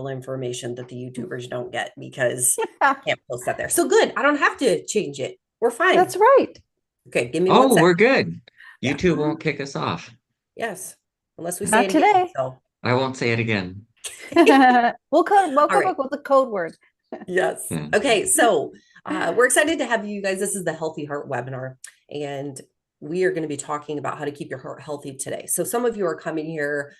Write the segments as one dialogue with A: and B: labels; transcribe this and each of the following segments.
A: vital information that the YouTubers don't get because I can't post that there. So good. I don't have to change it. We're fine.
B: That's right.
A: Okay, give me one
C: Oh,
A: sec.
C: we're good.
A: Yeah.
C: YouTube won't kick us off.
A: Yes. Unless we say
B: Not
A: it again.
B: today.
A: So
C: I won't say it again.
B: We'll
A: all
B: come
A: right.
B: up with a code word.
A: Yes.
C: Yeah.
A: Okay. So we're excited to have you guys. This is the Healthy Heart webinar, and we are going to be talking about how to keep your heart healthy today. So some of you are coming here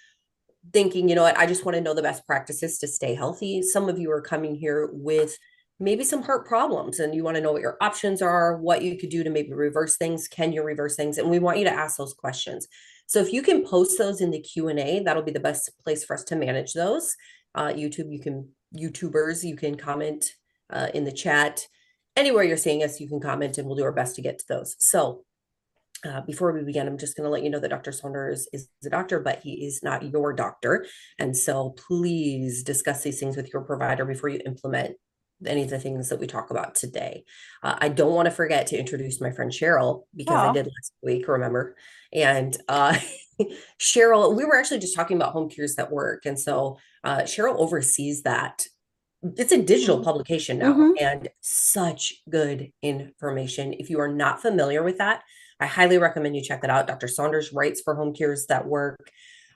A: thinking, you know what, I just want to know the best practices to stay healthy. Some of you are coming here with maybe some heart problems and you want to know what your options are, what you could do to maybe reverse things. Can you reverse things? And we want you to ask those questions. So if you can post those in the Q&A, that'll be the best place for us to manage those. YouTubers, you can comment in the chat. Anywhere you're seeing us, you can comment and we'll do our best to get to those. So before we begin, I'm just going to let you know that Dr. Saunders is a doctor, but he is not your doctor. And so please discuss these things with your provider before you implement any of the things that we talk about today. I don't want to forget to introduce my friend Cheryl because I
B: Oh,
A: did last week, remember? And Cheryl, we were actually just talking about home cures that work. And so Cheryl oversees that. It's a digital publication now
B: mm-hmm.
A: and such good information. If you are not familiar with that, I highly recommend you check that out. Dr. Saunders writes for Home Cures that work.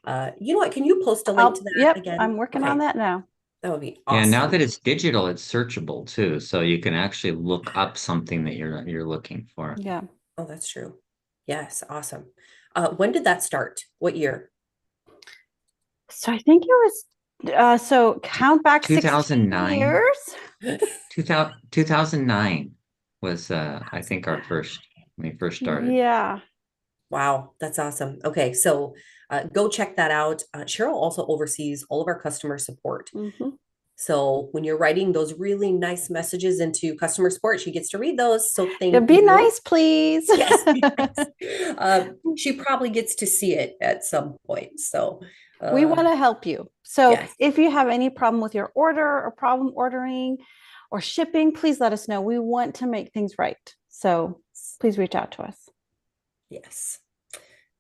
A: You know what? Can you post a link to that
B: Yep,
A: again?
B: I'm working on
A: Okay,
B: that now.
A: that would be
C: Yeah, now
A: awesome.
C: that it's digital, it's searchable too. So you can actually look up something that you're looking for.
B: Yeah.
A: Oh, that's true. Yes, awesome. When did that start? What year?
B: So I think it was so count back 16
C: 2009.
B: years.
C: 2009 was I think our first when we first started.
B: Yeah.
A: Wow, that's awesome. Okay, so go check that out. Cheryl also oversees all of our customer support.
B: Mm-hmm.
A: So when you're writing those really nice messages into customer support, she gets to read those. So
B: Yeah,
A: thank
B: be
A: you.
B: nice, please.
A: Yes, yes. She probably gets to see it at some point. So
B: We want to help you. So
A: yes,
B: if you have any problem with your order or problem ordering or shipping, please let us know. We want to make things right. So please reach out to us.
A: yes.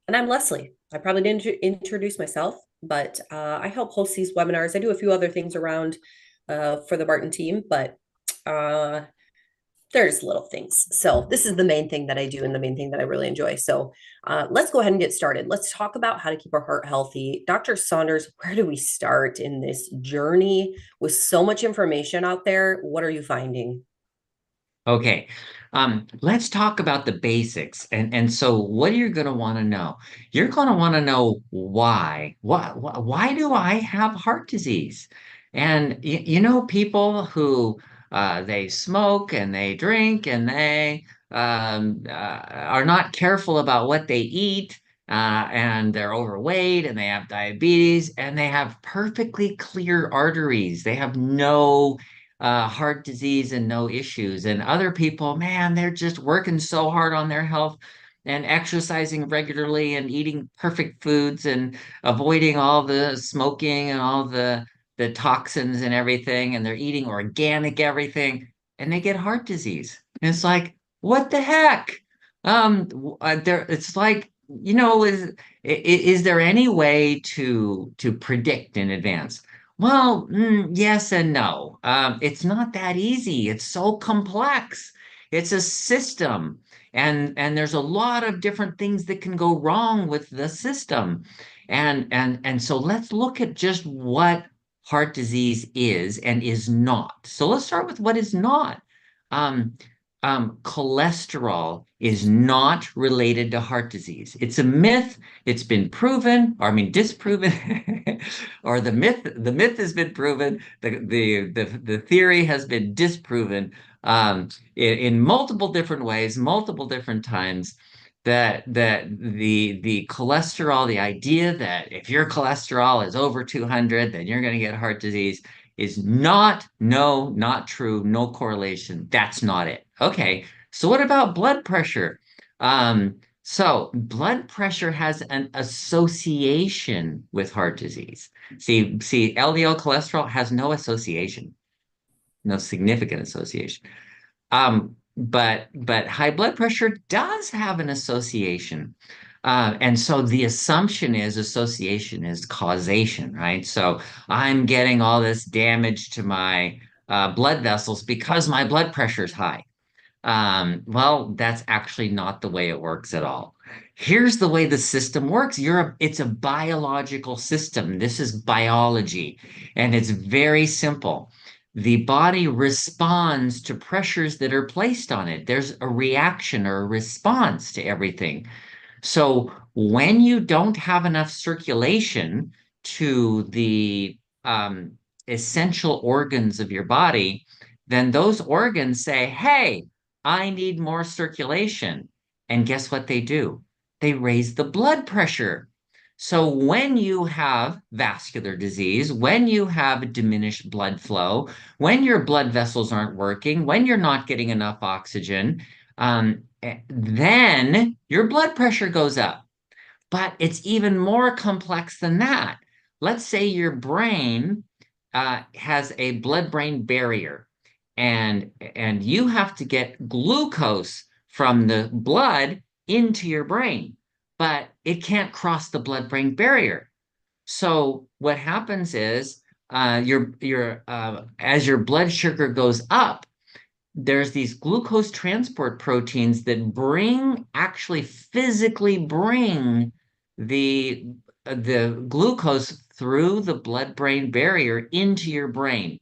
A: And I'm Leslie. I probably didn't introduce myself, but I help host these webinars. I do a few other things around for the Barton team, but uh, there's little things. So this is the main thing that I do and the main thing that I really enjoy. So let's go ahead and get started. Let's talk about how to keep our heart healthy. Dr. Saunders, where do we start in this journey with so much information out there? What are you finding?
C: Okay. Let's talk about the basics. And so what you're going to want to know, you're going to want to know why. Why do I have heart disease? And you know, people who they smoke and they drink and they are not careful about what they eat, and they're overweight and they have diabetes and they have perfectly clear arteries. They have no heart disease and no issues. And other people, man, they're just working so hard on their health and exercising regularly and eating perfect foods and avoiding all the smoking and all the toxins and everything. And they're eating organic everything, and they get heart disease. And it's like, what the heck? There, it's like, you know, is there any way to predict in advance? Well, yes and no. It's not that easy. It's so complex. It's a system, and there's a lot of different things that can go wrong with the system. And so let's look at just what heart disease is and is not. So let's start with what is not. Um, Cholesterol is not related to heart disease. It's a myth. It's been proven, or I mean disproven, or the myth has been proven. The theory has been disproven in multiple different ways, multiple different times. That the cholesterol, the idea that if your cholesterol is over 200, then you're going to get heart disease is not, no, not true, no correlation. That's not it. Okay, so what about blood pressure? So blood pressure has an association with heart disease. See, LDL cholesterol has no association, no significant association. But high blood pressure does have an association. And so the assumption is association is causation, right? So I'm getting all this damage to my blood vessels because my blood pressure is high. Well, that's actually not the way it works at all. Here's the way the system works. It's a biological system. This is biology, and it's very simple. The body responds to pressures that are placed on it. There's a reaction or a response to everything. So when you don't have enough circulation to the essential organs of your body, then those organs say, hey, I need more circulation. And guess what they do? They raise the blood pressure. So when you have vascular disease, when you have diminished blood flow, when your blood vessels aren't working, when you're not getting enough oxygen, then your blood pressure goes up. But it's even more complex than that. Let's say your brain has a blood-brain barrier, and you have to get glucose from the blood into your brain, but it can't cross the blood-brain barrier. So what happens is your as your blood sugar goes up, there's these glucose transport proteins that actually physically bring the the glucose through the blood-brain barrier into your brain.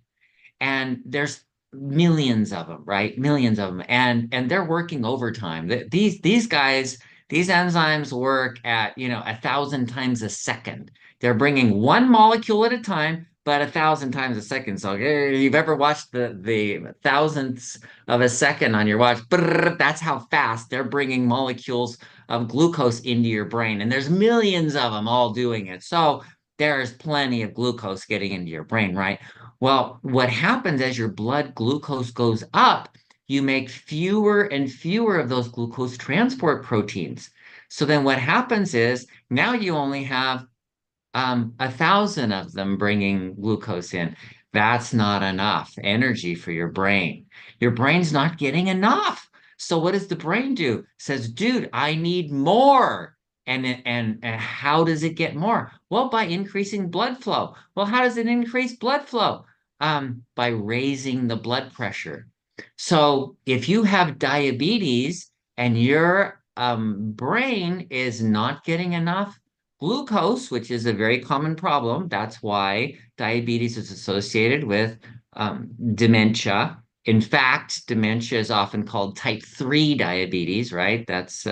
C: And there's millions of them, right? Millions of them, and they're working overtime. These guys, these enzymes work at 1,000 times a second. They're bringing one molecule at a time, but 1,000 times a second. So you've ever watched the thousandths of a second on your watch? That's how fast they're bringing molecules of glucose into your brain, and there's millions of them all doing it. So there's plenty of glucose getting into your brain, right? Well, what happens as your blood glucose goes up, you make fewer and fewer of those glucose transport proteins. So then what happens is now you only have 1,000 of them bringing glucose in. That's not enough energy for your brain. Your brain's not getting enough. So what does the brain do? It says, dude, I need more. And how does it get more? Well, by increasing blood flow. Well, how does it increase blood flow? By raising the blood pressure. So if you have diabetes and your brain is not getting enough glucose, which is a very common problem. That's why diabetes is associated with dementia. In fact, dementia is often called type 3 diabetes, right? That's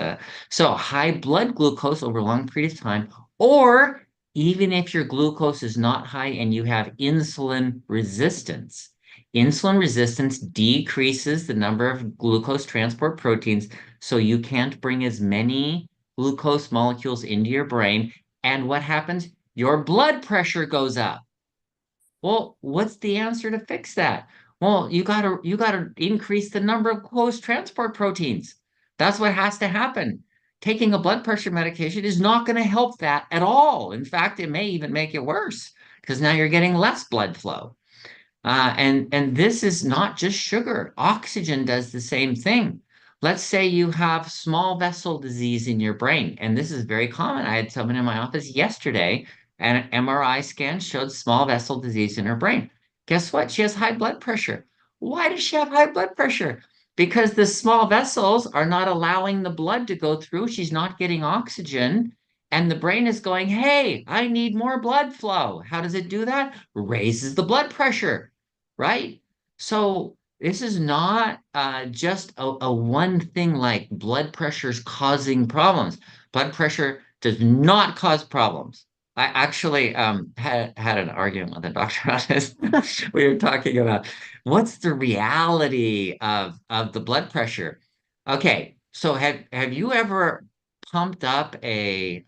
C: so high blood glucose over a long period of time, or even if your glucose is not high and you have insulin resistance. Insulin resistance decreases the number of glucose transport proteins, so you can't bring as many glucose molecules into your brain. And what happens? Your blood pressure goes up. Well, what's the answer to fix that? Well, you gotta increase the number of glucose transport proteins. That's what has to happen. Taking a blood pressure medication is not going to help that at all. In fact, it may even make it worse because now you're getting less blood flow. And this is not just sugar. Oxygen does the same thing. Let's say you have small vessel disease in your brain, and this is very common. I had someone in my office yesterday, and an MRI scan showed small vessel disease in her brain. Guess what? She has high blood pressure. Why does she have high blood pressure? Because the small vessels are not allowing the blood to go through. She's not getting oxygen. And the brain is going, hey, I need more blood flow. How does it do that? Raises the blood pressure, right? So this is not just a one thing like blood pressure is causing problems. Blood pressure does not cause problems. I actually had an argument with a doctor on this. We were talking about what's the reality of the blood pressure. Okay, so have you ever pumped up a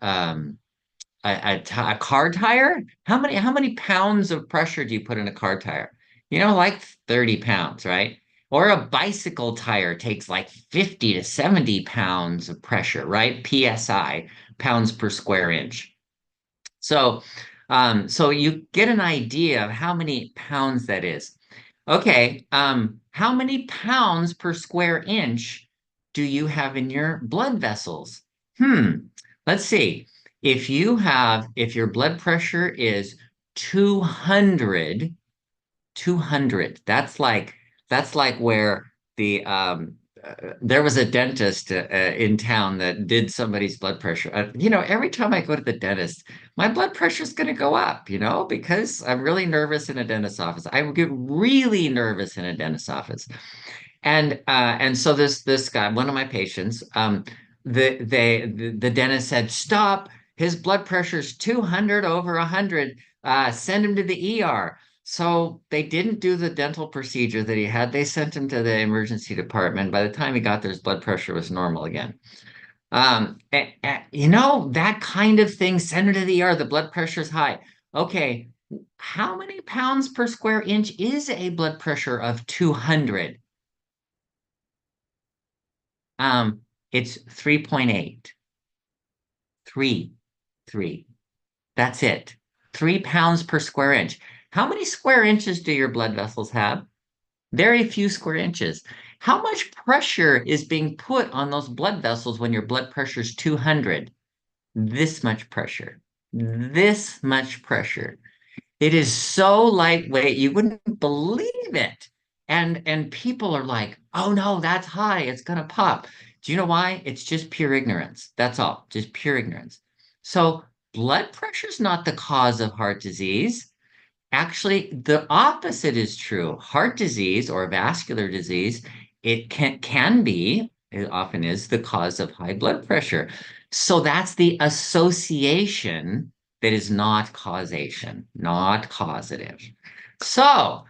C: car tire? How many pounds of pressure do you put in a car tire? Like 30 pounds, right? Or a bicycle tire takes like 50 to 70 pounds of pressure, right? PSI, pounds per square inch. So, so you get an idea of how many pounds that is. Okay, how many pounds per square inch do you have in your blood vessels? Hmm, let's see. If your blood pressure is 200, 200, that's like where there was a dentist in town that did somebody's blood pressure. Every time I go to the dentist, my blood pressure is going to go up, because I'm really nervous in a dentist's office. I would get really nervous in a dentist's office. And so this guy, one of my patients, the dentist said, "Stop. His blood pressure's 200 over 100. Send him to the ER." So they didn't do the dental procedure that he had. They sent him to the emergency department. By the time he got there, his blood pressure was normal again. That kind of thing, send him to the ER, the blood pressure's high. Okay, how many pounds per square inch is a blood pressure of 200? It's 3.8. 3. That's it. 3 pounds per square inch. How many square inches do your blood vessels have? Very few square inches. How much pressure is being put on those blood vessels when your blood pressure is 200? This much pressure. This much pressure. It is so lightweight, you wouldn't believe it. And people are like, "Oh no, that's high. It's gonna pop." Do you know why? It's just pure ignorance. That's all, just pure ignorance. So blood pressure is not the cause of heart disease. Actually, the opposite is true. Heart disease or vascular disease, it can be, it often is the cause of high blood pressure. So that's the association that is not causation, not causative. So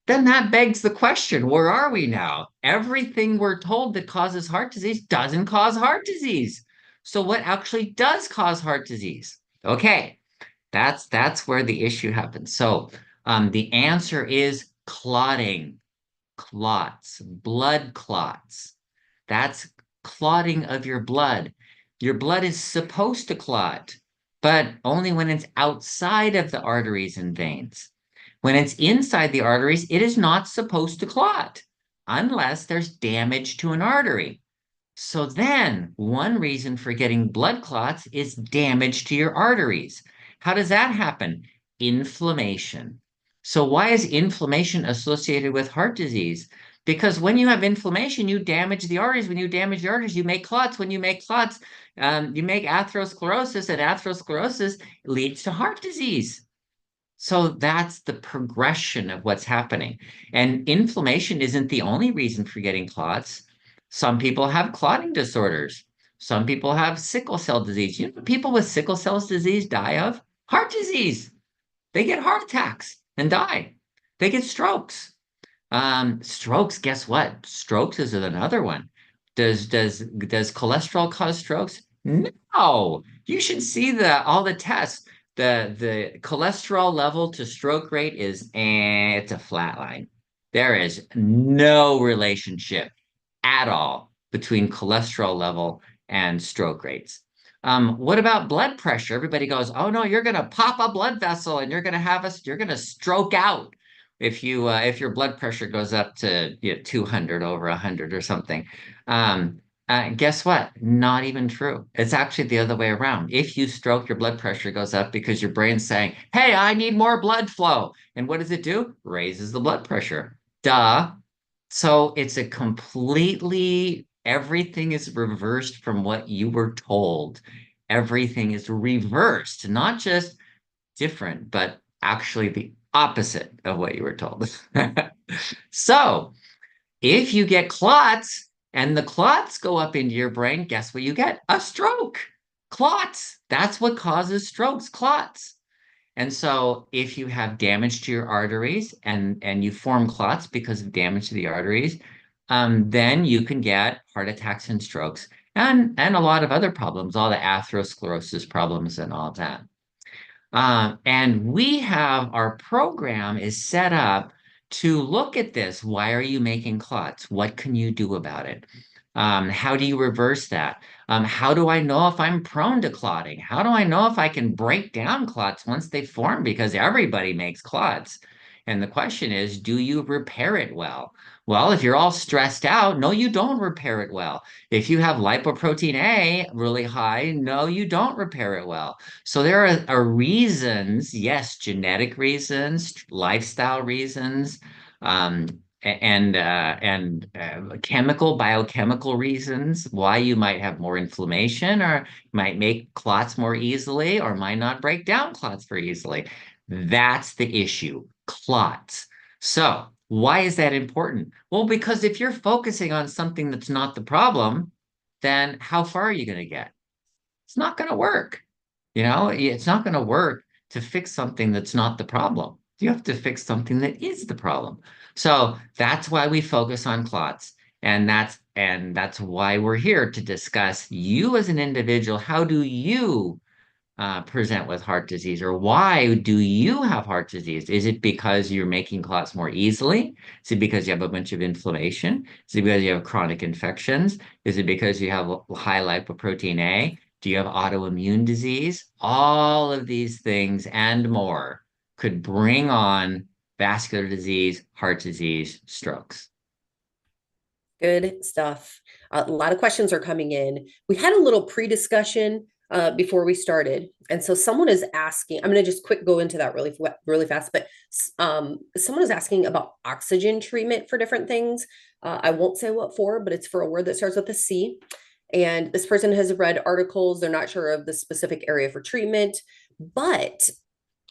C: then that begs the question, where are we now? Everything we're told that causes heart disease doesn't cause heart disease. So what actually does cause heart disease? Okay. That's where the issue happens. So the answer is clotting, clots, blood clots. That's clotting of your blood. Your blood is supposed to clot, but only when it's outside of the arteries and veins. When it's inside the arteries, it is not supposed to clot unless there's damage to an artery. So then, one reason for getting blood clots is damage to your arteries. How does that happen? Inflammation. So why is inflammation associated with heart disease? Because when you have inflammation, you damage the arteries. When you damage the arteries, you make clots. When you make clots, you make atherosclerosis, and atherosclerosis leads to heart disease. So that's the progression of what's happening. And inflammation isn't the only reason for getting clots. Some people have clotting disorders. Some people have sickle cell disease. You know what people with sickle cell disease die of? Heart disease. They get heart attacks and die. They get strokes. Strokes, guess what? Strokes is another one. Does cholesterol cause strokes? No. You should see all the tests. The cholesterol level to stroke rate it's a flat line. There is no relationship at all between cholesterol level and stroke rates. What about blood pressure? Everybody goes, "Oh no, you're going to pop a blood vessel and you're going to stroke out if your blood pressure goes up to 200 over 100 or something." Guess what? Not even true. It's actually the other way around. If you stroke, your blood pressure goes up because your brain's saying, "Hey, I need more blood flow." And what does it do? Raises the blood pressure. Duh. So it's everything is reversed from what you were told. Everything is reversed, not just different, but actually the opposite of what you were told. So if you get clots and the clots go up into your brain, guess what you get? A stroke. Clots. That's what causes strokes, clots. And so if you have damage to your arteries and you form clots because of damage to the arteries, then you can get heart attacks and strokes and a lot of other problems, all the atherosclerosis problems and all that. And our program is set up to look at this. Why are you making clots? What can you do about it? How do you reverse that? How do I know if I'm prone to clotting? How do I know if I can break down clots once they form? Because everybody makes clots. And the question is, do you repair it well? Well, if you're all stressed out, no, you don't repair it well. If you have lipoprotein A really high, no, you don't repair it well. So there are reasons, yes, genetic reasons, lifestyle reasons, um, chemical, biochemical reasons why you might have more inflammation or might make clots more easily or might not break down clots very easily. That's the issue, clots. So why is that important? Well, because if you're focusing on something that's not the problem, then how far are you going to get? It's not going to work. It's not going to work to fix something that's not the problem. You have to fix something that is the problem. So that's why we focus on clots. And that's why we're here to discuss you as an individual. How do you present with heart disease, or why do you have heart disease? Is it because you're making clots more easily? Is it because you have a bunch of inflammation? Is it because you have chronic infections? Is it because you have high lipoprotein A? Do you have autoimmune disease? All of these things and more could bring on vascular disease, heart disease, strokes.
A: Good stuff. A lot of questions are coming in. We had a little pre-discussion before we started, and so someone is asking. I'm going to just quick go into that really fast. But someone is asking about oxygen treatment for different things. I won't say what for, but it's for a word that starts with a C. And this person has read articles. They're not sure of the specific area for treatment, but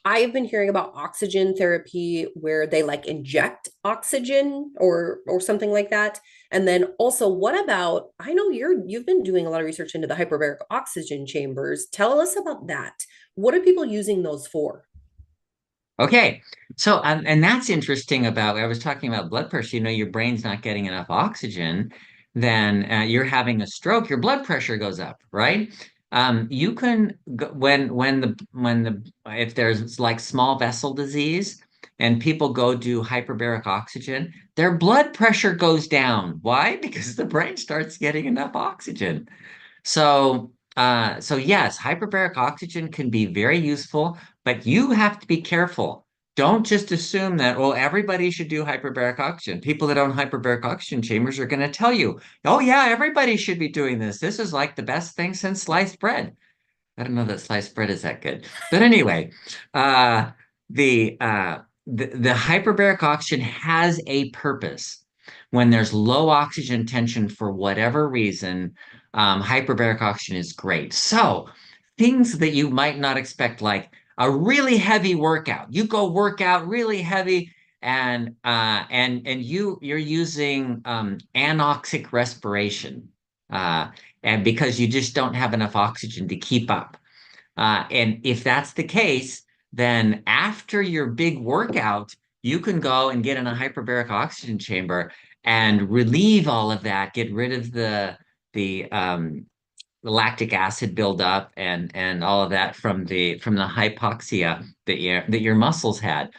A: I've been hearing about oxygen therapy where they like inject oxygen or something like that. And then also, what about, I know you've been doing a lot of research into the hyperbaric oxygen chambers. Tell us about that. What are people using those for?
C: Okay, so and that's interesting about, I was talking about blood pressure. Your brain's not getting enough oxygen, then you're having a stroke, your blood pressure goes up, right? You can when the if there's like small vessel disease and people go do hyperbaric oxygen, their blood pressure goes down. Why? Because the brain starts getting enough oxygen. So yes, hyperbaric oxygen can be very useful, but you have to be careful. Don't just assume that, well, everybody should do hyperbaric oxygen. People that own hyperbaric oxygen chambers are going to tell you, oh yeah, everybody should be doing this. This is like the best thing since sliced bread. I don't know that sliced bread is that good. But anyway, uh, the hyperbaric oxygen has a purpose. When there's low oxygen tension for whatever reason, hyperbaric oxygen is great. So things that you might not expect, like a really heavy workout. You go work out really heavy, and you're using anoxic respiration. And because you just don't have enough oxygen to keep up. And if that's the case, then after your big workout, you can go and get in a hyperbaric oxygen chamber and relieve all of that, get rid of the lactic acid buildup and all of that from the hypoxia that your muscles had.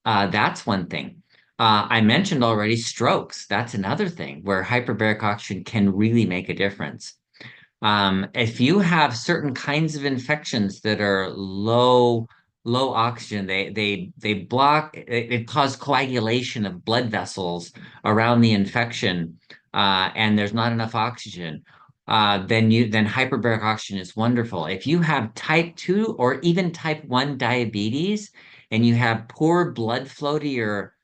C: That's one thing. I mentioned already strokes. That's another thing where hyperbaric oxygen can really make a difference. If you have certain kinds of infections that are low oxygen, they block it cause coagulation of blood vessels around the infection, and there's not enough oxygen. Then hyperbaric oxygen is wonderful. If you have type 2 or even type 1 diabetes and you have poor blood flow to your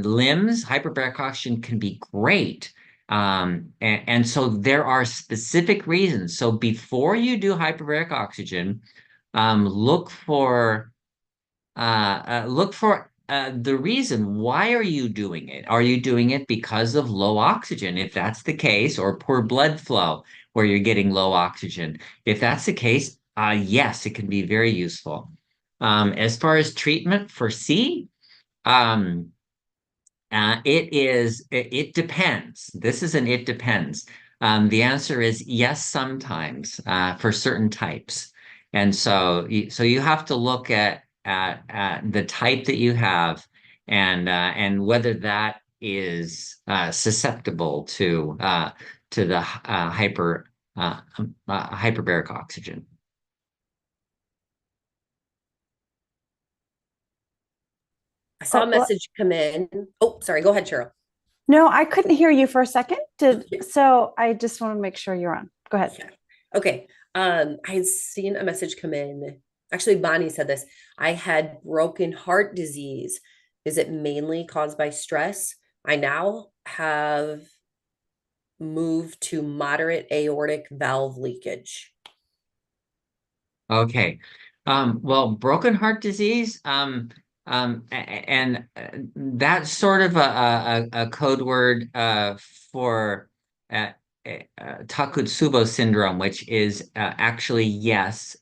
C: limbs, hyperbaric oxygen can be great. And so there are specific reasons. So before you do hyperbaric oxygen, look for the reason. Why are you doing it? Are you doing it because of low oxygen? If that's the case, or poor blood flow where you're getting low oxygen. If that's the case, yes, it can be very useful. As far as treatment for C, um, it depends. This is an it depends. The answer is yes, sometimes for certain types. And so you have to look at the type that you have and whether that is susceptible to the hyperbaric oxygen.
A: I saw a
B: Oh,
A: message come in. Oh, sorry. Go ahead, Cheryl.
B: no, I couldn't hear you for a second.
A: Okay.
B: So I just want to make sure you're on. Go ahead.
A: Yeah. Okay. I had seen a message come in. Actually, Bonnie said this. I had broken heart disease. Is it mainly caused by stress? I now have moved to moderate aortic valve leakage.
C: Okay. Well, broken heart disease, and that's sort of a code word for uh, Takotsubo syndrome, which is actually, yes,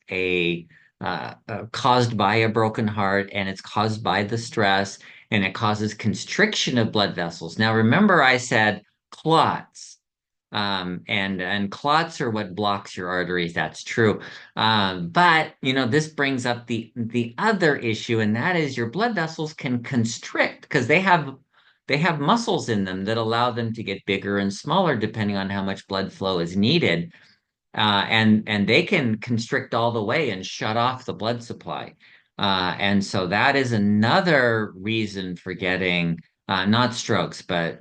C: caused by a broken heart, and it's caused by the stress, and it causes constriction of blood vessels. Now, remember, I said clots. And clots are what blocks your arteries. That's true. But this brings up the other issue, and that is your blood vessels can constrict because they have muscles in them that allow them to get bigger and smaller depending on how much blood flow is needed. And they can constrict all the way and shut off the blood supply. And so that is another reason for getting not strokes, but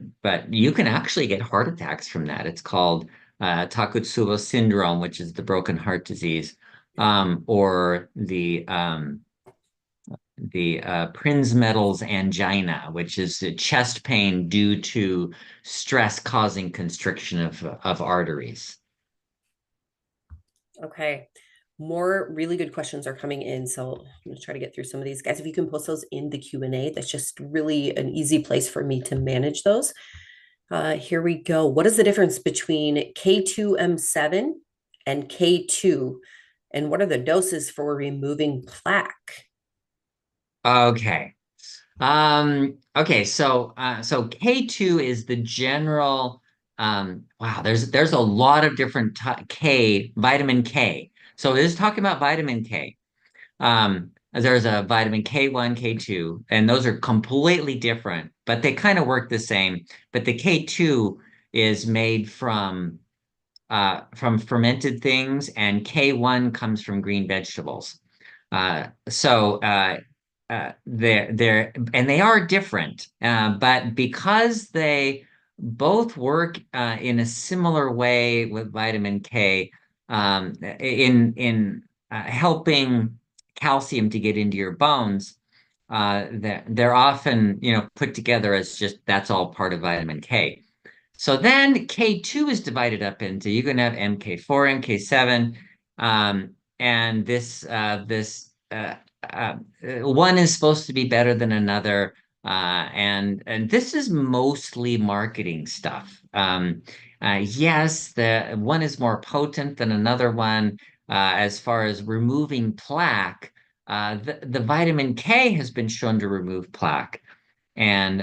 C: you can actually get heart attacks from that. It's called Takotsubo syndrome, which is the broken heart disease, or the Prinzmetal's angina, which is a chest pain due to stress causing constriction of arteries.
A: Okay. More really good questions are coming in. So I'm going to try to get through some of these. Guys, if you can post those in the Q&A, that's just really an easy place for me to manage those. Here we go. What is the difference between K2M7 and K2? And what are the doses for removing plaque?
C: Okay. Okay, so K2 is the general wow, there's a lot of different vitamin K. So it is talking about vitamin K. There's a vitamin K1, K2, and those are completely different, but they kind of work the same. But the K2 is made from fermented things, and K1 comes from green vegetables. They're and they are different, but because they both work in a similar way with vitamin K, in helping calcium to get into your bones, they're often put together as just that's all part of vitamin K. So then K2 is divided up into you can have MK4, MK7, and one is supposed to be better than another, and this is mostly marketing stuff. Yes, the one is more potent than another one as far as removing plaque. The vitamin K has been shown to remove plaque. And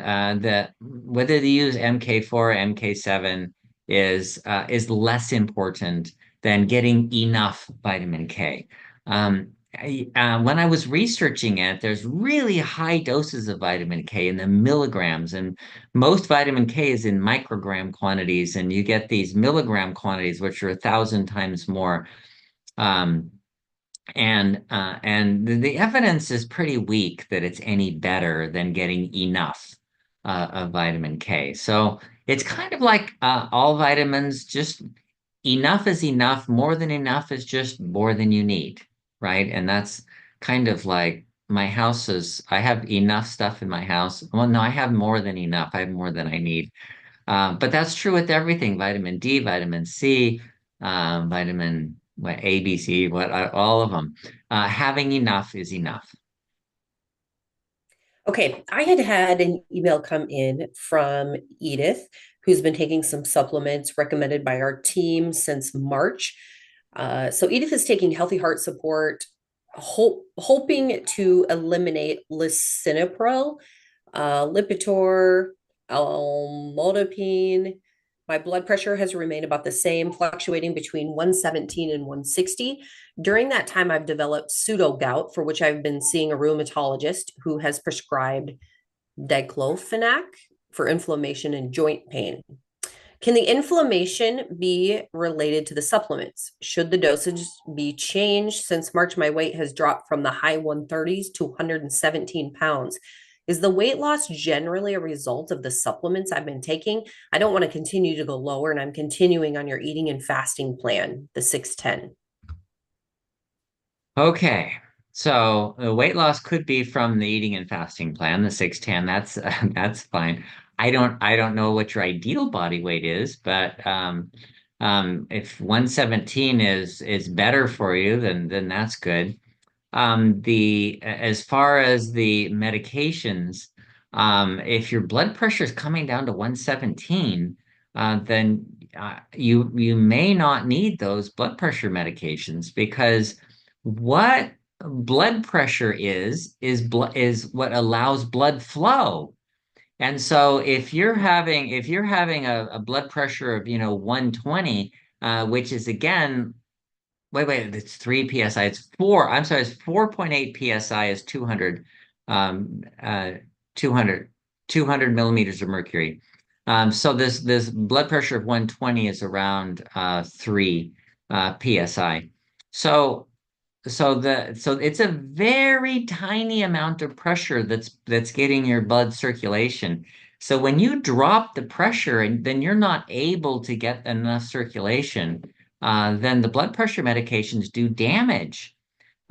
C: whether they use MK4 or MK7 is less important than getting enough vitamin K. When I was researching it, there's really high doses of vitamin K in the milligrams, and most vitamin K is in microgram quantities, and you get these milligram quantities, which are 1,000 times more. And the evidence is pretty weak that it's any better than getting enough of vitamin K. So it's kind of like all vitamins, just enough is enough. More than enough is just more than you need, right? And that's kind of like my house is, I have enough stuff in my house. Well, no, I have more than enough. I have more than I need. But that's true with everything, vitamin D, vitamin C, vitamin what, A, B, C, all of them. Having enough is enough.
A: Okay, I had an email come in from Edith, who's been taking some supplements recommended by our team since March. So Edith is taking Healthy Heart Support, hoping to eliminate lisinopril, Lipitor, amlodipine. My blood pressure has remained about the same, fluctuating between 117 and 160. During that time, I've developed pseudo gout, for which I've been seeing a rheumatologist who has prescribed diclofenac for inflammation and joint pain. Can the inflammation be related to the supplements? Should the dosage be changed? Since March, my weight has dropped from the high 130s to 117 pounds. Is the weight loss generally a result of the supplements I've been taking? I don't want to continue to go lower, and I'm continuing on your eating and fasting plan, the 610.
C: Okay. So the weight loss could be from the eating and fasting plan, the 610. That's that's fine. I don't know what your ideal body weight is, but if 117 is better for you, then that's good. The as far as the medications, if your blood pressure is coming down to 117, then you may not need those blood pressure medications, because what blood pressure is what allows blood flow. And so if you're having a blood pressure of 120, which is again, wait, it's 3 psi. It's four. I'm sorry, it's 4.8 psi is 200, um, uh, 200, 200 millimeters of mercury. So this blood pressure of 120 is around 3 psi. So so it's a very tiny amount of pressure that's getting your blood circulation. So when you drop the pressure and then you're not able to get enough circulation, then the blood pressure medications do damage.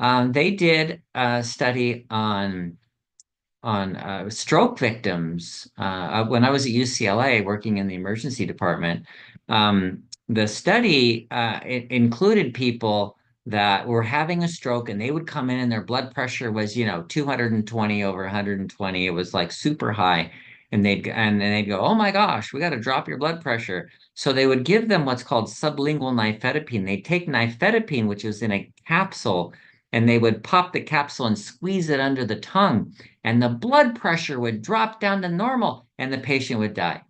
C: They did a study on stroke victims when I was at UCLA working in the emergency department. The study it included people that were having a stroke, and they would come in and their blood pressure was 220 over 120. It was like super high. And they'd go, oh my gosh, we got to drop your blood pressure. So they would give them what's called sublingual nifedipine. They'd take nifedipine, which is in a capsule, and they would pop the capsule and squeeze it under the tongue, and the blood pressure would drop down to normal, and the patient would die.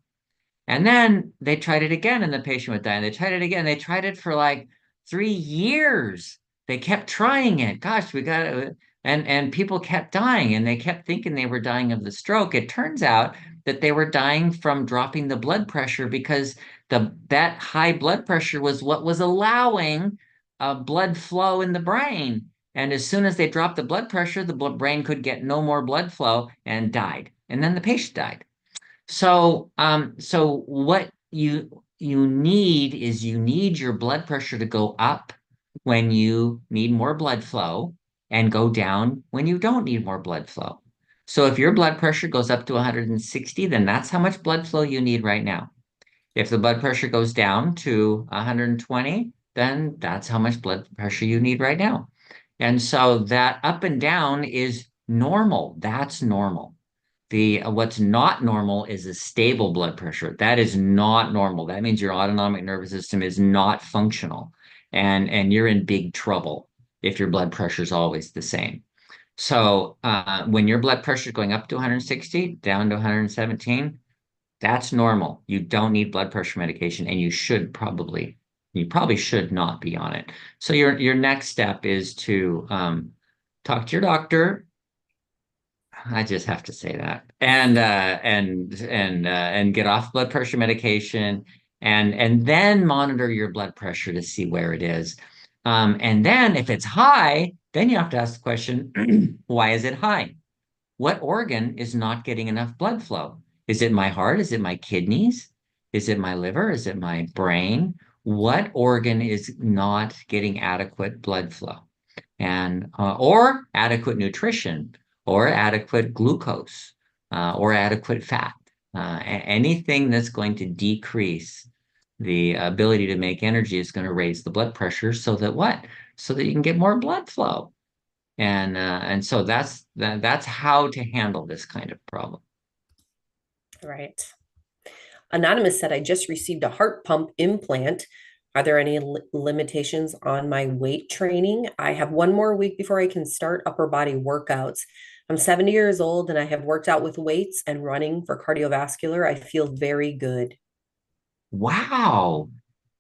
C: And then they tried it again, and the patient would die. And they tried it again. They tried it for like 3 years. They kept trying it. Gosh, we got to, and people kept dying, and they kept thinking they were dying of the stroke. It turns out that they were dying from dropping the blood pressure, because that high blood pressure was what was allowing blood flow in the brain. And as soon as they dropped the blood pressure, the brain could get no more blood flow and died. And then the patient died. So what you need is you need your blood pressure to go up when you need more blood flow, and go down when you don't need more blood flow. So if your blood pressure goes up to 160, then that's how much blood flow you need right now. If the blood pressure goes down to 120, then that's how much blood pressure you need right now. And so that up and down is normal. That's normal. The what's not normal is a stable blood pressure. That is not normal. That means your autonomic nervous system is not functional, and you're in big trouble if your blood pressure is always the same. So when your blood pressure is going up to 160, down to 117, that's normal. You don't need blood pressure medication, and you probably should not be on it. So your next step is to talk to your doctor. I just have to say that, and get off blood pressure medication, and then monitor your blood pressure to see where it is. And then if it's high, then you have to ask the question, why is it high? What organ is not getting enough blood flow? Is it my heart? Is it my kidneys? Is it my liver? Is it my brain? What organ is not getting adequate blood flow? And or adequate nutrition, or adequate glucose, or adequate fat, anything that's going to decrease the ability to make energy is going to raise the blood pressure, so that what? So that you can get more blood flow. And so that's how to handle this kind of problem.
A: Right. Anonymous said, I just received a heart pump implant. Are there any limitations on my weight training? I have one more week before I can start upper body workouts. I'm 70 years old and I have worked out with weights and running for cardiovascular. I feel very good.
C: Wow,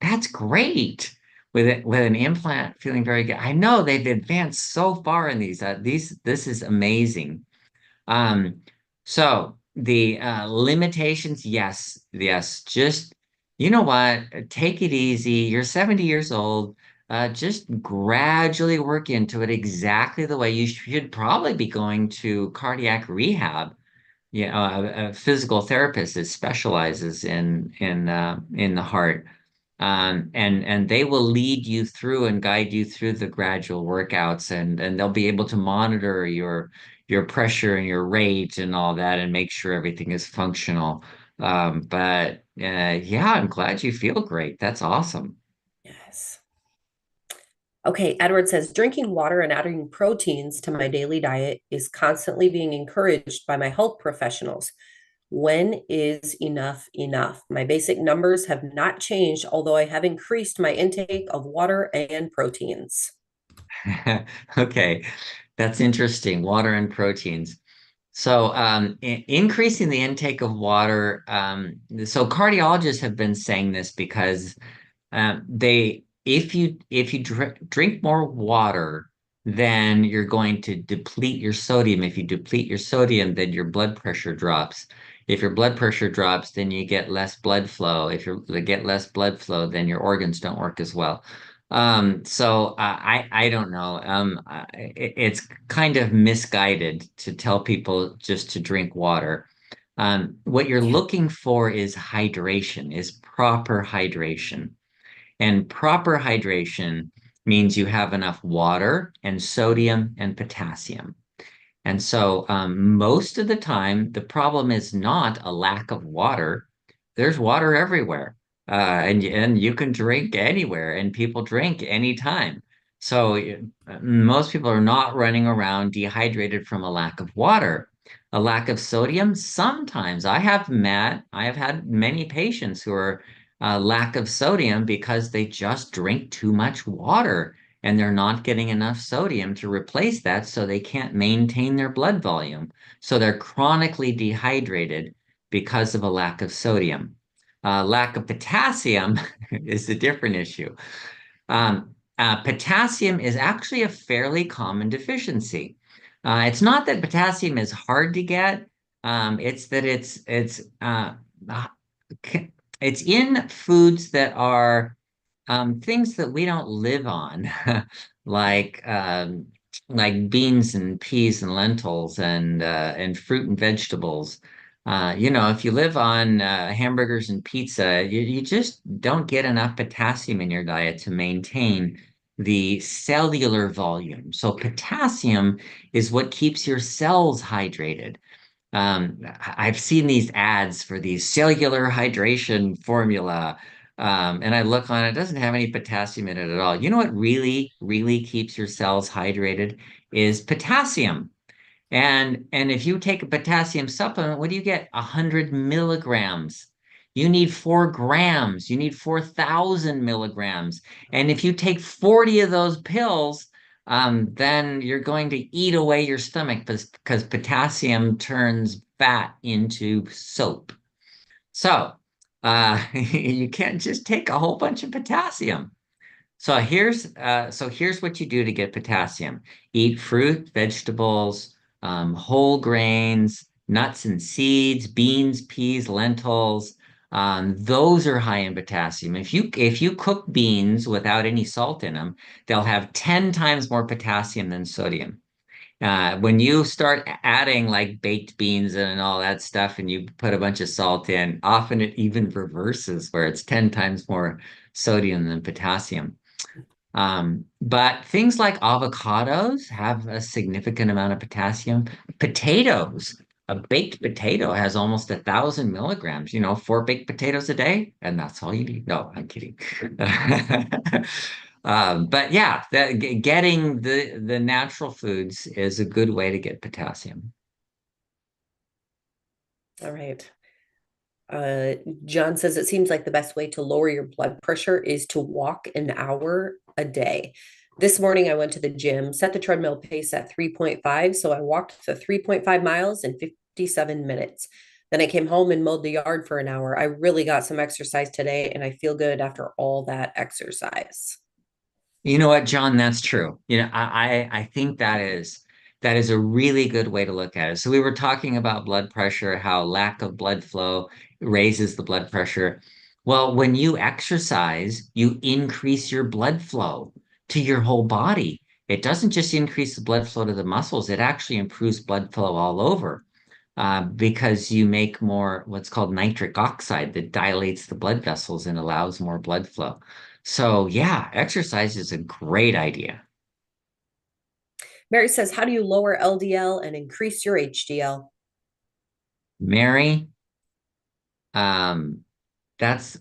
C: that's great. With an implant, feeling very good. I know they've advanced so far in these. This is amazing. Um, so the limitations, yes. Just you know what? Take it easy. You're 70 years old. Just gradually work into it exactly the way you should probably be going to cardiac rehab a physical therapist that specializes in the heart. And they will lead you through and guide you through the gradual workouts, and they'll be able to monitor your pressure and your rate and all that and make sure everything is functional. But yeah, I'm glad you feel great. That's awesome.
A: Yes. Okay, Edward says drinking water and adding proteins to my daily diet is constantly being encouraged by my health professionals. When is enough enough? My basic numbers have not changed, although I have increased my intake of water and proteins.
C: Okay, that's interesting. Water and proteins. So, increasing the intake of water. So cardiologists have been saying this because if you drink more water, then you're going to deplete your sodium. If you deplete your sodium, then your blood pressure drops. If your blood pressure drops, then you get less blood flow. If you get less blood flow, then your organs don't work as well. So I don't know. It's kind of misguided to tell people just to drink water. What you're
A: Yeah.
C: looking for is hydration, is proper hydration. And proper hydration means you have enough water and sodium and potassium. And so, most of the time, the problem is not a lack of water. There's water everywhere, and you can drink anywhere, and people drink anytime. So, most people are not running around dehydrated from a lack of water. A lack of sodium, sometimes I have had many patients who are lack of sodium because they just drink too much water and they're not getting enough sodium to replace that, so they can't maintain their blood volume. So they're chronically dehydrated because of a lack of sodium. Lack of potassium is a different issue. Potassium is actually a fairly common deficiency. It's not that potassium is hard to get. It's that uh, it's in foods that are things that we don't live on, like like beans and peas and lentils and fruit and vegetables. If you live on hamburgers and pizza, you just don't get enough potassium in your diet to maintain the cellular volume. So potassium is what keeps your cells hydrated. I've seen these ads for these cellular hydration formula. And I look on it, it doesn't have any potassium in it at all. You know what really, really keeps your cells hydrated is potassium. And if you take a potassium supplement, what do you get? 100 milligrams. You need 4 grams. You need 4,000 milligrams. And if you take 40 of those pills, then you're going to eat away your stomach because potassium turns fat into soap. So you can't just take a whole bunch of potassium. So here's what you do to get potassium. Eat fruit, vegetables, whole grains, nuts and seeds, beans, peas, lentils. Those are high in potassium. If you cook beans without any salt in them, they'll have 10 times more potassium than sodium. When you start adding like baked beans and all that stuff, and you put a bunch of salt in, often it even reverses where it's 10 times more sodium than potassium. But things like avocados have a significant amount of potassium. Potatoes, a baked potato has almost 1,000 milligrams, 4 baked potatoes a day, and that's all you need. No, I'm kidding. But yeah, getting the natural foods is a good way to get potassium.
A: All right. Uh, John says it seems like the best way to lower your blood pressure is to walk an hour a day. This morning, I went to the gym, set the treadmill pace at 3.5. So I walked the 3.5 miles in 57 minutes. Then I came home and mowed the yard for an hour. I really got some exercise today, and I feel good after all that exercise.
C: You know what, John? That's true. I think that is a really good way to look at it. So we were talking about blood pressure, how lack of blood flow raises the blood pressure. Well, when you exercise, you increase your blood flow to your whole body. It doesn't just increase the blood flow to the muscles, it actually improves blood flow all over. because you make more what's called nitric oxide that dilates the blood vessels and allows more blood flow. So yeah, exercise is a great idea.
A: Mary says, how do you lower LDL and increase your HDL?
C: Mary, um, that's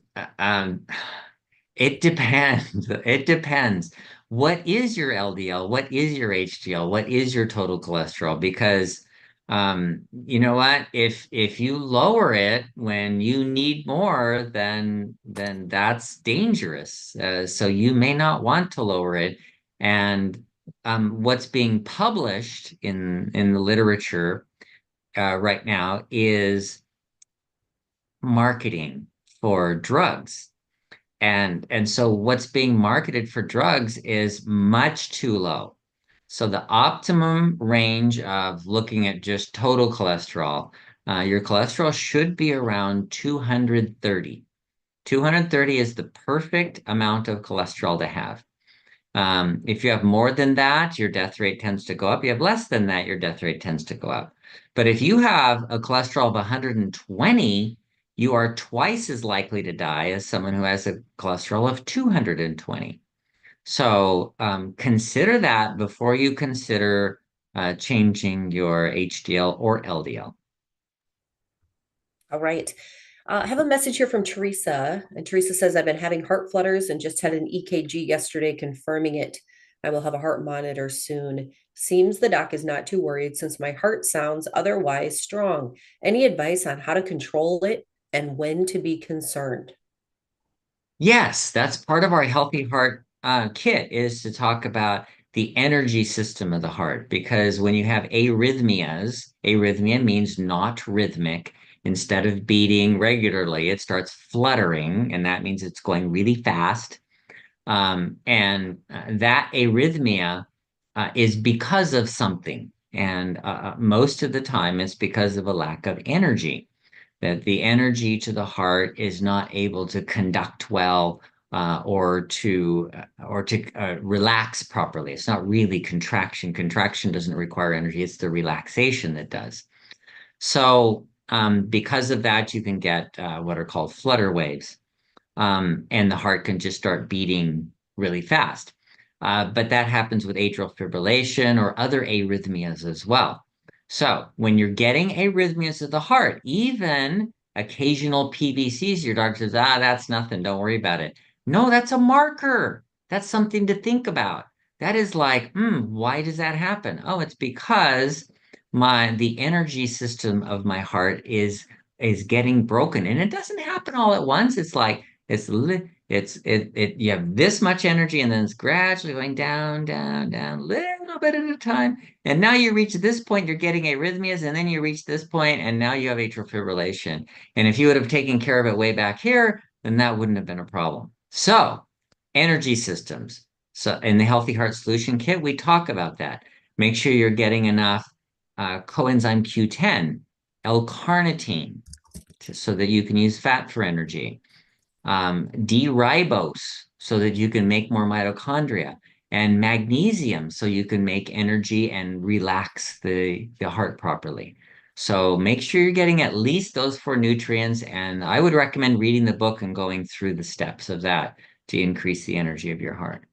C: it depends. It depends. What is your LDL? What is your HDL? What is your total cholesterol? Because you know what? If you lower it when you need more, then that's dangerous. So you may not want to lower it. And what's being published in the literature right now is marketing for drugs. And so what's being marketed for drugs is much too low. So the optimum range of looking at just total cholesterol, your cholesterol should be around 230. 230 is the perfect amount of cholesterol to have. If you have more than that, your death rate tends to go up. You have less than that, your death rate tends to go up. But if you have a cholesterol of 120, you are twice as likely to die as someone who has a cholesterol of 220. So consider that before you consider changing your HDL or LDL.
A: All right. I have a message here from Teresa. And Teresa says, I've been having heart flutters and just had an EKG yesterday confirming it. I will have a heart monitor soon. Seems the doc is not too worried since my heart sounds otherwise strong. Any advice on how to control it and when to be concerned?
C: Yes, that's part of our Healthy Heart kit is to talk about the energy system of the heart. Because when you have arrhythmias, arrhythmia means not rhythmic. Instead of beating regularly, it starts fluttering, and that means it's going really fast. And that arrhythmia is because of something. And most of the time, it's because of a lack of energy, that the energy to the heart is not able to conduct well or to relax properly. It's not really contraction. Contraction doesn't require energy. It's the relaxation that does. So because of that, you can get what are called flutter waves, and the heart can just start beating really fast. But that happens with atrial fibrillation or other arrhythmias as well. So when you're getting arrhythmias of the heart, even occasional PVCs, your doctor says, that's nothing. Don't worry about it. No, that's a marker. That's something to think about. That is like, why does that happen? Oh, it's because the energy system of my heart is getting broken. And it doesn't happen all at once. It's like you have this much energy and then it's gradually going down, down, down, little bit at a time. And now you reach this point, you're getting arrhythmias, and then you reach this point, and now you have atrial fibrillation. And if you would have taken care of it way back here, then that wouldn't have been a problem. So, energy systems. So, in the Healthy Heart Solution Kit, we talk about that. Make sure you're getting enough coenzyme Q10, L-carnitine, so that you can use fat for energy, D-ribose so that you can make more mitochondria, and magnesium so you can make energy and relax the heart properly. So make sure you're getting at least those four nutrients, and I would recommend reading the book and going through the steps of that to increase the energy of your heart.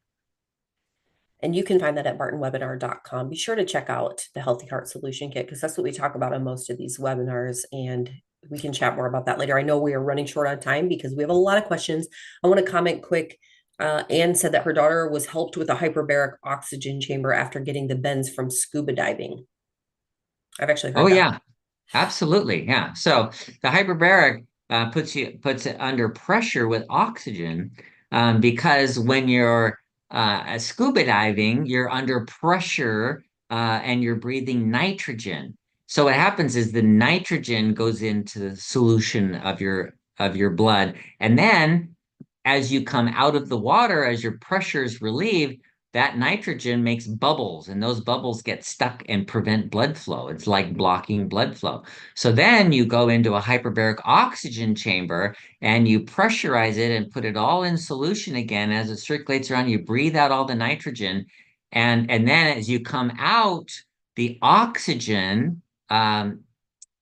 A: And you can find that at bartonwebinar.com. Be sure to check out the Healthy Heart Solution Kit because that's what we talk about on most of these webinars. And we can chat more about that later. I know we are running short on time because we have a lot of questions. I want to comment quick. Anne said that her daughter was helped with a hyperbaric oxygen chamber after getting the bends from scuba diving. I've actually heard
C: Oh,
A: that.
C: yeah, absolutely. Yeah. So the hyperbaric puts it under pressure with oxygen, because when you're scuba diving, you're under pressure and you're breathing nitrogen. So what happens is the nitrogen goes into the solution of your blood, and then as you come out of the water, as your pressure is relieved, that nitrogen makes bubbles, and those bubbles get stuck and prevent blood flow. It's like blocking blood flow. So then you go into a hyperbaric oxygen chamber and you pressurize it and put it all in solution again. As it circulates around, you breathe out all the nitrogen. And then as you come out, the oxygen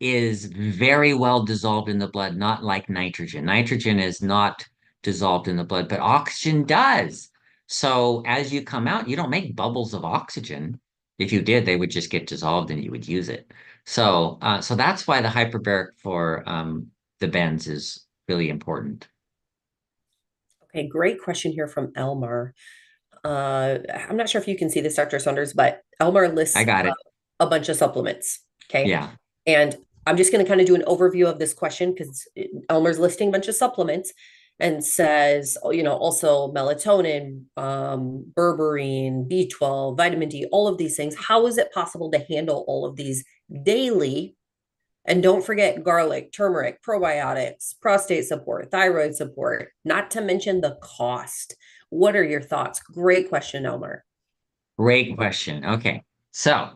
C: is very well dissolved in the blood, not like nitrogen. Nitrogen is not dissolved in the blood, but oxygen does. So as you come out, you don't make bubbles of oxygen. If you did, they would just get dissolved and you would use it. So that's why the hyperbaric for the bends is really important.
A: Okay, great question here from Elmar. I'm not sure if you can see this, Dr. Saunders, but Elmar
C: I
A: lists
C: got it.
A: a bunch of supplements. Okay.
C: Yeah.
A: And I'm just going to kind of do an overview of this question because Elmer's listing a bunch of supplements and says, oh, also melatonin, berberine, B12, vitamin D, all of these things. How is it possible to handle all of these daily? And don't forget garlic, turmeric, probiotics, prostate support, thyroid support, not to mention the cost. What are your thoughts? Great question, Elmer.
C: Great question. Okay. So,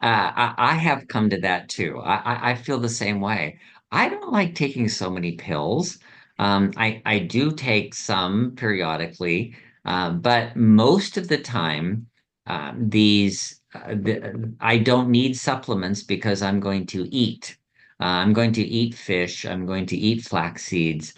C: I have come to that too. I feel the same way. I don't like taking so many pills. I do take some periodically, but most of the time, I don't need supplements because I'm going to eat. I'm going to eat fish. I'm going to eat flax seeds,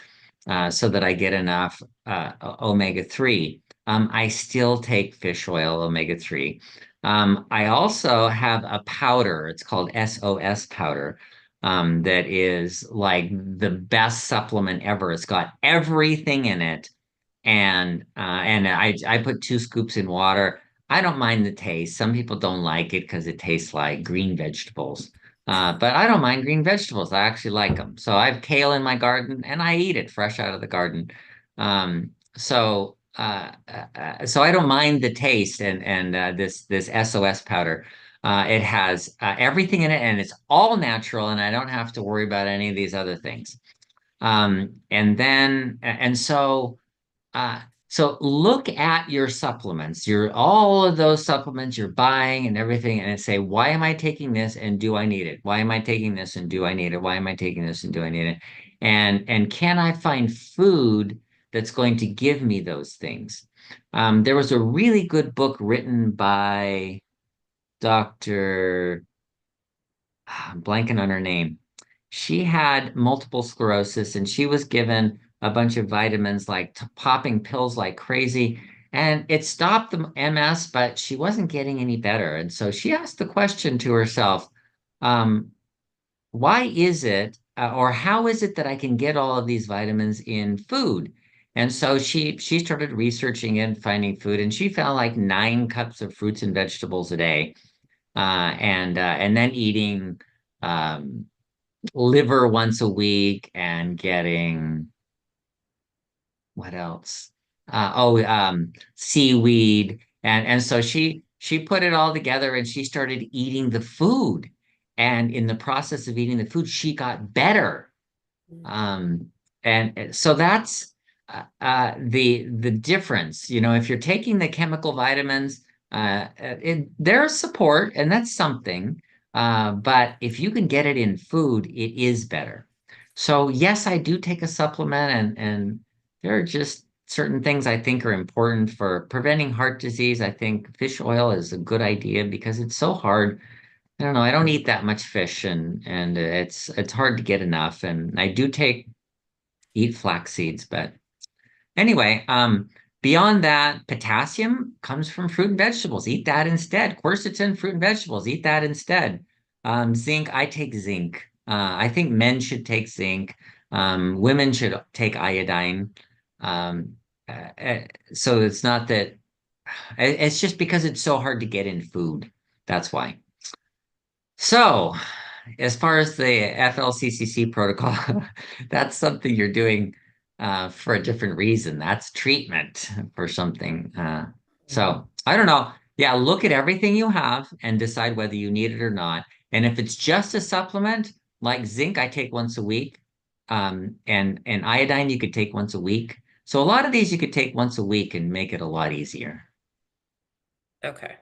C: so that I get enough omega-3. I still take fish oil, omega-3. I also have a powder. It's called SOS powder. That is like the best supplement ever. It's got everything in it, and I put 2 scoops in water. I don't mind the taste. Some people don't like it because it tastes like green vegetables. But I don't mind green vegetables. I actually like them. So I have kale in my garden and I eat it fresh out of the garden. So I don't mind the taste and this SOS powder. It has everything in it and it's all natural and I don't have to worry about any of these other things. And then and so uh, so look at your supplements, your all of those supplements you're buying and everything, and say, why am I taking this and do I need it? Why am I taking this and do I need it? Why am I taking this and do I need it? And can I find food that's going to give me those things? There was a really good book written by Dr. I'm blanking on her name. She had multiple sclerosis and she was given a bunch of vitamins, like popping pills like crazy. And it stopped the MS, but she wasn't getting any better. And so she asked the question to herself, um, why is it, or how is it that I can get all of these vitamins in food? And so she started researching and finding food, and she found like 9 cups of fruits and vegetables a day, and then eating um, liver once a week and getting what else? Seaweed, and so she put it all together and she started eating the food, and in the process of eating the food, she got better. Um, and so that's the difference. If you're taking the chemical vitamins, there's support, and that's something. But if you can get it in food, it is better. So yes, I do take a supplement, and there are just certain things I think are important for preventing heart disease. I think fish oil is a good idea because it's so hard. I don't know. I don't eat that much fish, and it's hard to get enough. And I do eat flax seeds, but anyway, beyond that, potassium comes from fruit and vegetables. Eat that instead. Quercetin, fruit and vegetables. Eat that instead. Zinc, I take zinc. I think men should take zinc. Women should take iodine. Um, so it's not that it's just because it's so hard to get in food. That's why. So, as far as the FLCCC protocol, that's something you're doing for a different reason. That's treatment for something. So I don't know. Yeah, look at everything you have and decide whether you need it or not. And if it's just a supplement, like zinc, I take once a week, and iodine you could take once a week. So a lot of these you could take once a week and make it a lot easier.
A: Okay.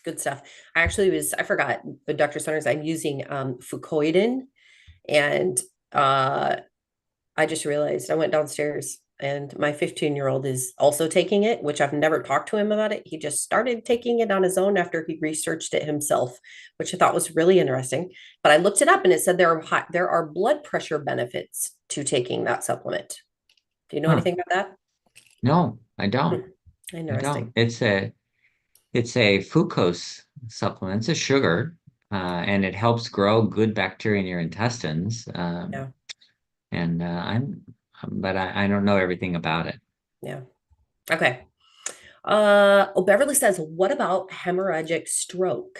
A: Good stuff. I forgot, but Dr. Saunders, I'm using Fucoidan, and I just realized I went downstairs And my 15-year-old is also taking it, which I've never talked to him about it. He just started taking it on his own after he researched it himself, which I thought was really interesting. But I looked it up and it said there are blood pressure benefits to taking that supplement. Do you know
C: Huh.
A: anything about that?
C: No, I
A: Hmm,
C: don't. I don't.
A: interesting.
C: It's a fructose supplement. It's a sugar, and it helps grow good bacteria in your intestines.
A: Yeah.
C: And but I don't know everything about it.
A: Yeah. Okay. Beverly says, what about hemorrhagic stroke?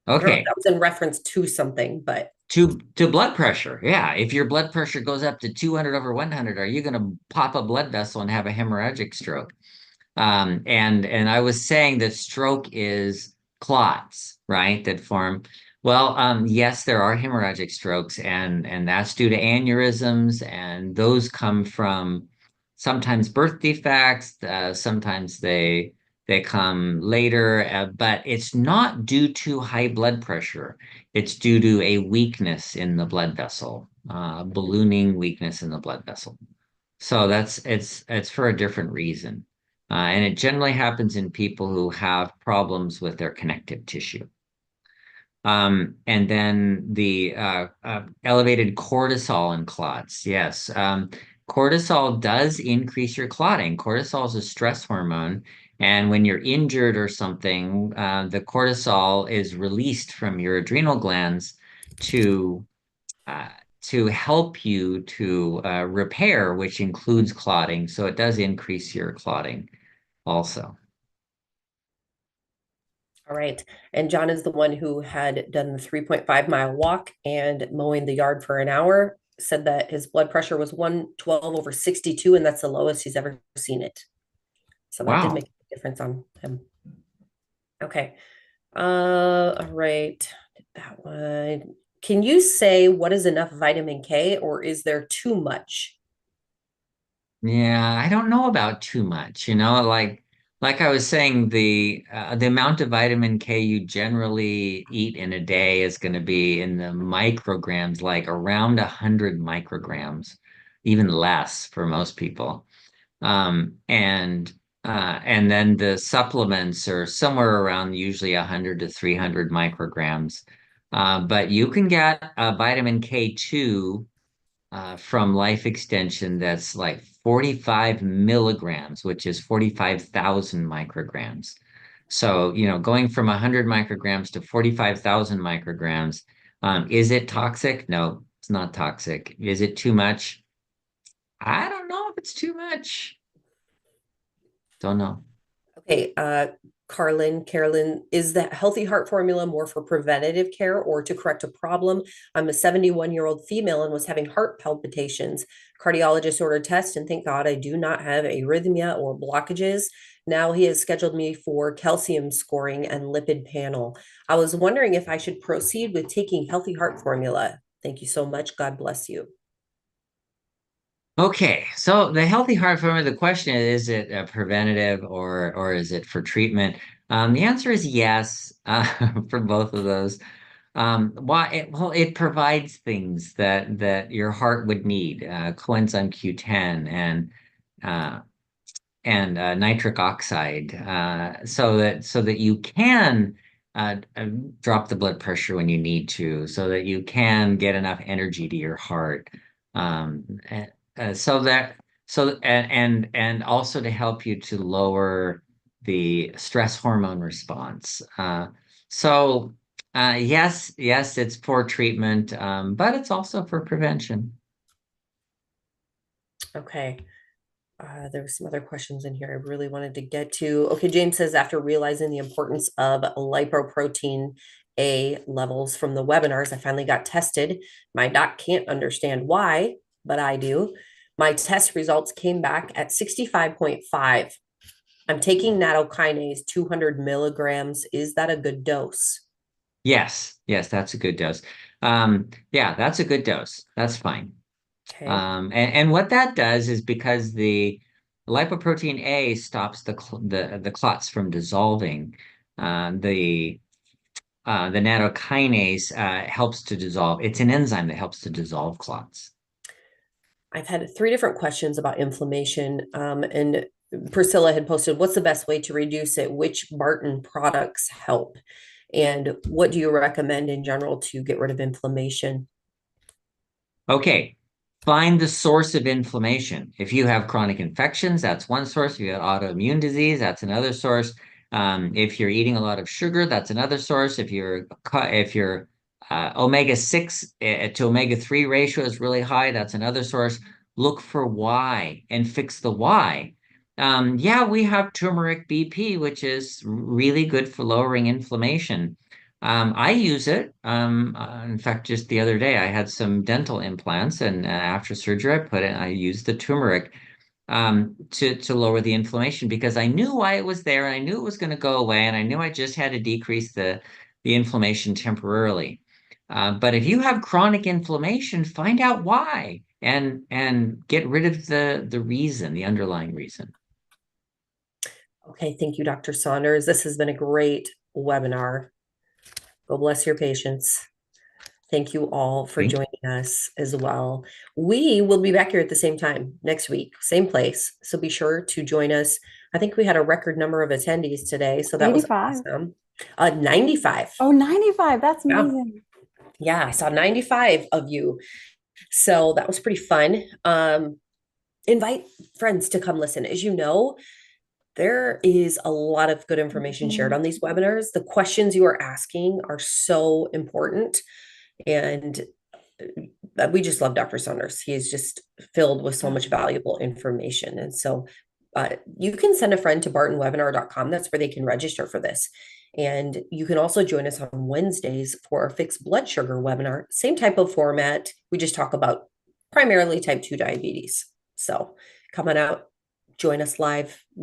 A: I don't know if
C: Okay.
A: that was in reference to something, but
C: To blood pressure. Yeah. If your blood pressure goes up to 200 over 100, are you going to pop a blood vessel and have a hemorrhagic stroke? And I was saying that stroke is clots, right, that form. Well, yes, there are hemorrhagic strokes, and that's due to aneurysms, and those come from sometimes birth defects, sometimes they come later, but it's not due to high blood pressure. It's due to a weakness in the blood vessel, ballooning weakness in the blood vessel. So it's for a different reason. And it generally happens in people who have problems with their connective tissue. And then the elevated cortisol in clots. Yes. Cortisol does increase your clotting. Cortisol is a stress hormone. And when you're injured or something, the cortisol is released from your adrenal glands to uh, to help you to repair, which includes clotting. So it does increase your clotting also.
A: all right. And John is the one who had done the 3.5 mile walk and mowing the yard for an hour, said that his blood pressure was 112 over 62, and that's the lowest he's ever seen it. So that did
C: Wow.
A: make a difference on him. Okay. All right. That one. Can you say what is enough vitamin K, or is there too much?
C: Yeah, I don't know about too much, like I was saying, the amount of vitamin K you generally eat in a day is going to be in the micrograms, like around 100 micrograms, even less for most people. And then the supplements are somewhere around usually 100 to 300 micrograms. But you can get vitamin K2 from Life Extension that's like 45 milligrams, which is 45,000 micrograms. So, going from 100 micrograms to 45,000 micrograms, is it toxic? No, it's not toxic. Is it too much? I don't know if it's too much. Don't know.
A: Okay, Carolyn, is the Healthy Heart Formula more for preventative care or to correct a problem? I'm a 71-year-old female and was having heart palpitations. Cardiologist ordered tests, and thank God I do not have arrhythmia or blockages. Now he has scheduled me for calcium scoring and lipid panel. I was wondering if I should proceed with taking Healthy Heart Formula. Thank you so much. God bless you.
C: Okay, so the healthy heart formula, the question is it a preventative or is it for treatment? The answer is yes, for both of those. Well, it provides things that your heart would need, coenzyme Q10 uh, and nitric oxide, so that you can drop the blood pressure when you need to, so that you can get enough energy to your heart, um, uh, so that so and also to help you to lower the stress hormone response. So yes, it's for treatment, but it's also for prevention.
A: Okay. There were some other questions in here I really wanted to get to. Okay, James says after realizing the importance of lipoprotein A levels from the webinars, I finally got tested. My doc can't understand why, but I do. My test results came back at 65.5. I'm taking nattokinase 200 milligrams. Is that a good dose?
C: Yes, that's a good dose. Yeah, that's a good dose. That's fine.
A: Okay.
C: And what that does is because the lipoprotein A stops the clots from dissolving, the nattokinase helps to dissolve. It's an enzyme that helps to dissolve clots.
A: I've had 3 different questions about inflammation, and Priscilla had posted, what's the best way to reduce it? Which Barton products help? And what do you recommend in general to get rid of inflammation?
C: Okay, find the source of inflammation. If you have chronic infections, that's one source. If you have autoimmune disease, that's another source. If you're eating a lot of sugar, that's another source. If your omega-6 to omega-3 ratio is really high, that's another source. Look for why and fix the why. Yeah, we have turmeric BP, which is really good for lowering inflammation. I use it. In fact, just the other day, I had some dental implants, and after surgery, I used the turmeric to lower the inflammation because I knew why it was there, and I knew it was going to go away, and I knew I just had to decrease the inflammation temporarily. But if you have chronic inflammation, find out why and get rid of the reason, the underlying reason.
A: Okay, thank you, Dr. Saunders. This has been a great webinar. God bless your patients. Thank you all for
C: Thank you.
A: joining us as well. We will be back here at the same time next week, same place. So be sure to join us. I think we had a record number of attendees today, so that was
B: 85.
A: awesome. 95.
B: Oh, 95. That's
A: Yeah.
B: amazing.
A: Yeah, I saw 95 of you. So that was pretty fun. Invite friends to come listen. As you know, there is a lot of good information shared on these webinars. The questions you are asking are so important. And we just love Dr. Saunders. He is just filled with so much valuable information. And so you can send a friend to bartonwebinar.com. That's where they can register for this. And you can also join us on Wednesdays for our fixed blood sugar webinar. Same type of format. We just talk about primarily type 2 diabetes. So come on out, join us live.